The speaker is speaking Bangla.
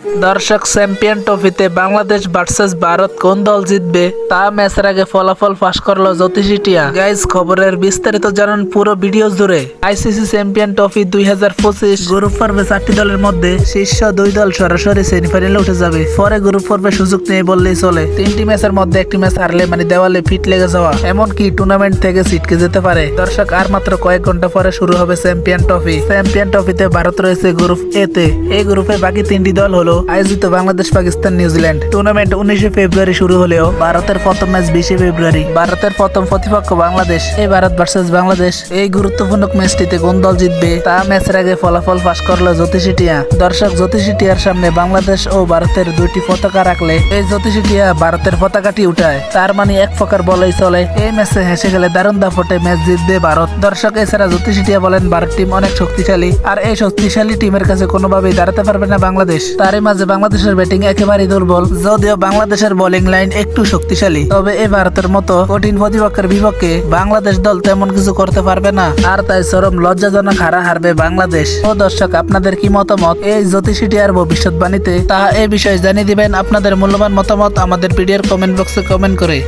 দর্শক, চ্যাম্পিয়ন ট্রফিতে বাংলাদেশ ভার্সেস ভারত কোন দল জিতবে তা ম্যাচের আগে ফলাফল ফাঁস করলো জ্যোতিষী টিয়া। গাইজ, খবরের বিস্তারিত জানুন পুরো ভিডিও জুড়ে। আইসিসি চ্যাম্পিয়ন ট্রফি 2025 গ্রুপ পর্বে 4টি দলের মধ্যে শীর্ষ 2 দল সরাসরি সেমিফাইনালে উঠে যাবে। পরে গ্রুপ পর্বে সুযোগ নেই বললেই চলে। 3টি ম্যাচের মধ্যে একটি ম্যাচ হারলে মানে দেওয়ালে ফিট লেগে যাওয়া, এমনকি টুর্নামেন্ট থেকে ছিটকে যেতে পারে। দর্শক, আর মাত্র কয়েক ঘন্টা পরে শুরু হবে চ্যাম্পিয়ন ট্রফি। চ্যাম্পিয়ন ট্রফিতে ভারত রয়েছে গ্রুপ এ তে। এই গ্রুপে বাকি 3টি দল হলো আয়োজিত বাংলাদেশ, পাকিস্তান, নিউজিল্যান্ড। টুর্নামেন্ট 19 ফেব্রুয়ারি শুরু হলেও ভারতের প্রথম ম্যাচ 20 ফেব্রুয়ারি। ভারতের প্রথম প্রতিপক্ষ বাংলাদেশ। এই ভারত ভার্সেস বাংলাদেশ এই গুরুত্বপূর্ণ ম্যাচটিতে কোন দল জিতবে তা ম্যাচের আগে ফলাফল ফাঁস করলো জ্যোতিষী টিয়া। দর্শক, জ্যোতিষী টিয়ার সামনে বাংলাদেশ ও ভারতের 2টি পতাকা রাখলে এই জ্যোতিষী টিয়া ভারতের পতাকাটি উঠায়। তার মানে এক প্রকার বলেই চলে এই ম্যাচে হেসে গেলে দারুণ দাপটে ম্যাচ জিতবে ভারত। দর্শক, এছাড়া জ্যোতিষী টিয়া বলেন ভারত টিম অনেক শক্তিশালী, আর এই শক্তিশালী টিমের কাছে কোনোভাবেই দাঁড়াতে পারবে না বাংলাদেশ। তারই মাঝে বাংলাদেশের ব্যাটিং একেবারেই দুর্বল, যদিও বাংলাদেশের বোলিং লাইন একটু শক্তিশালী। তবে এই ভারতের মতো কঠিন প্রতিপক্ষের বিপক্ষে বাংলাদেশ দল তেমন কিছু করতে পারবে না, আর তাই চরম লজ্জাজনক হারবে বাংলাদেশ। ও দর্শক, আপনাদের কি মতামত এই জ্যোতিষী টিয়ার ভবিষ্যৎবাণীতে তা এই বিষয়ে জানিয়ে দিবেন আপনাদের মূল্যবান মতামত আমাদের ভিডিওর কমেন্ট বক্সে কমেন্ট করে।